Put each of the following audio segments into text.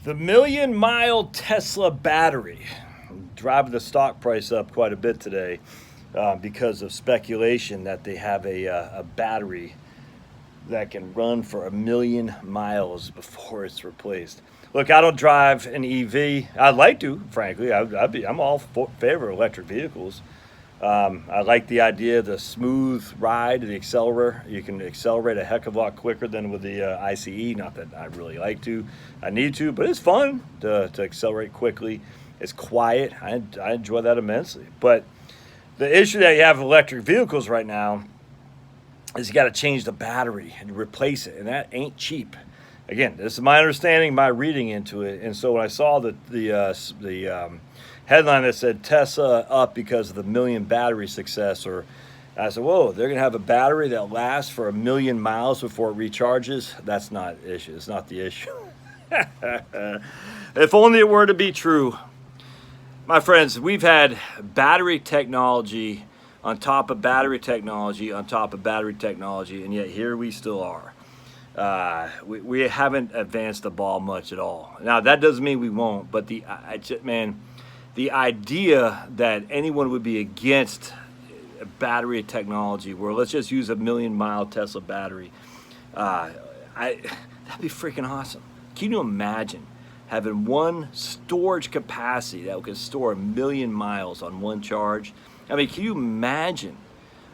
The million-mile Tesla battery, driving the stock price up quite a bit today because of speculation that they have a battery that can run for 1,000,000 miles before it's replaced. Look, I don't drive an EV. I'd like to, frankly. I'm all favor of electric vehicles. I like the idea of the smooth ride, the accelerator. You can accelerate a heck of a lot quicker than with the ICE. Not that I really like to, I need to, but it's fun to accelerate quickly. It's quiet. I enjoy that immensely. But the issue that you have with electric vehicles right now is you got to change the battery and replace it, and that ain't cheap. Again, this is my understanding, my reading into it, and so when I saw the headline that said Tesla up because of the million battery success, or I said, whoa, they're gonna have a battery that lasts for 1,000,000 miles before it recharges. That's not the issue. It's not the issue. If only it were to be true. My friends, we've had battery technology on top of battery technology on top of battery technology, and yet here we still are. We haven't advanced the ball much at all. Now, that doesn't mean we won't, but the idea that anyone would be against battery technology, where let's just use a 1,000,000-mile Tesla battery, that'd be freaking awesome. Can you imagine having one storage capacity that could store 1,000,000 miles on one charge? I mean, can you imagine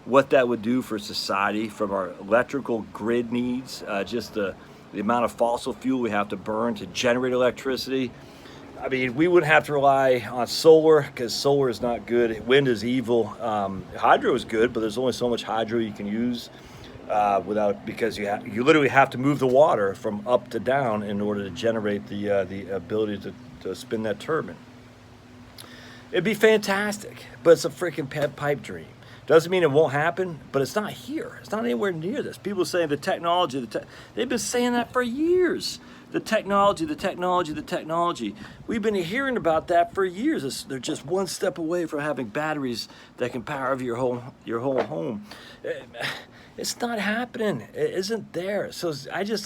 what that would do for society, from our electrical grid needs, just the amount of fossil fuel we have to burn to generate electricity? I mean, we wouldn't have to rely on solar, because solar is not good. Wind is evil. Hydro is good, but there's only so much hydro you can use because you literally have to move the water from up to down in order to generate the ability to spin that turbine. It'd be fantastic, but it's a freaking pipe dream. Doesn't mean it won't happen, but it's not here. It's not anywhere near this. People saying the technology, they've been saying that for years. The technology, the technology, the technology. We've been hearing about that for years. They're just one step away from having batteries that can power your whole home. It's not happening. It isn't there. So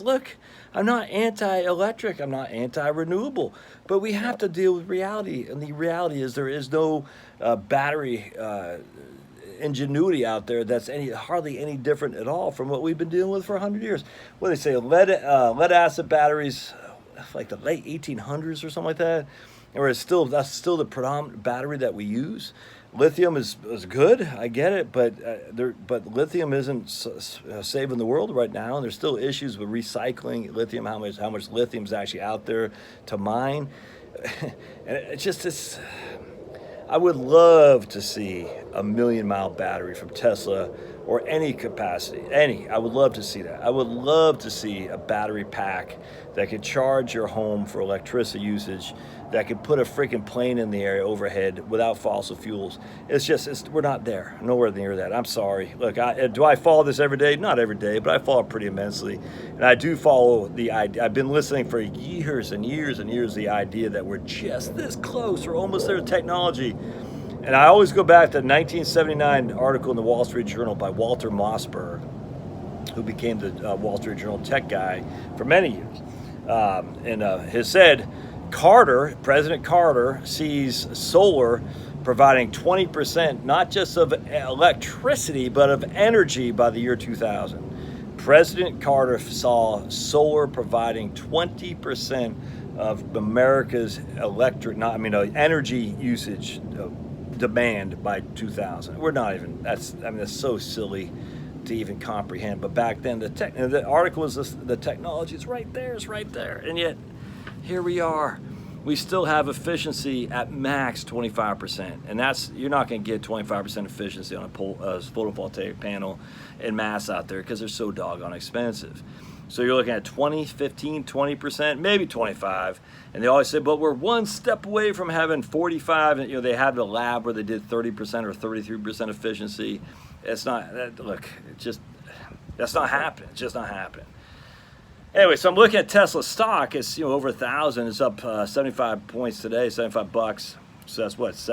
look, I'm not anti-electric. I'm not anti-renewable. But we have to deal with reality. And the reality is there is no battery ingenuity out there that's hardly any different at all from what we've been dealing with for 100 years. What do they say? Lead acid batteries, like the late 1800s or something like that. And that's still the predominant battery that we use. Lithium is good, I get it, but lithium isn't saving the world right now, and there's still issues with recycling lithium. How much lithium is actually out there to mine? And it's I would love to see a 1,000,000-mile battery from Tesla, or any capacity, I would love to see that. I would love to see a battery pack that could charge your home for electricity usage, that could put a freaking plane in the air overhead without fossil fuels. We're not there, nowhere near that. I'm sorry. Look, do I follow this every day? Not every day, but I follow it pretty immensely. And I do follow the idea. I've been listening for years and years and years, the idea that we're just this close, or almost there to technology. And I always go back to the 1979 article in the Wall Street Journal by Walter Mossberg, who became the Wall Street Journal tech guy for many years. And has said, President Carter sees solar providing 20%, not just of electricity, but of energy by the year 2000. President Carter saw solar providing 20% of America's energy usage demand by 2000. We're not even, that's so silly to even comprehend. But back then, the article was the technology is right there, and yet here we are. We still have efficiency at max 25%, and you're not going to get 25% efficiency on a photovoltaic panel in mass out there, because they're so doggone expensive. So you're looking at 20, 15, 20%, maybe 25. And they always say, but we're one step away from having 45. And they had the lab where they did 30% or 33% efficiency. It's not, that's not happening. It's just not happening. Anyway, so I'm looking at Tesla stock. It's over 1,000. It's up 75 points today, $75. So that's what, that's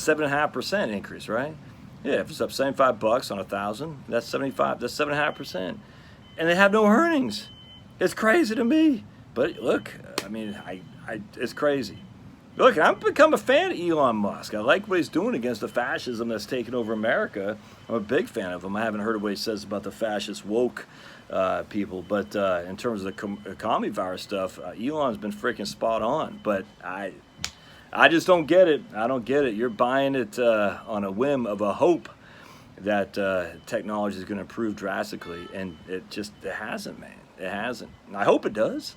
7.5% increase, right? Yeah, if it's up $75 on 1,000, that's 75. That's 7.5%. And they have no earnings. It's crazy to me. But look, I mean, it's crazy. Look, I've become a fan of Elon Musk. I like what he's doing against the fascism that's taken over America. I'm a big fan of him. I haven't heard what he says about the fascist woke people, but in terms of the economy virus stuff, Elon's been freaking spot on. But I just don't get it. I don't get it. You're buying it on a whim of a hope that technology is going to improve drastically, and it hasn't, man. It hasn't. I hope it does.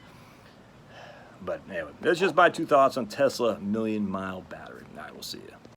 But anyway, that's just my 2 thoughts on Tesla million-mile battery. All right, we'll see you.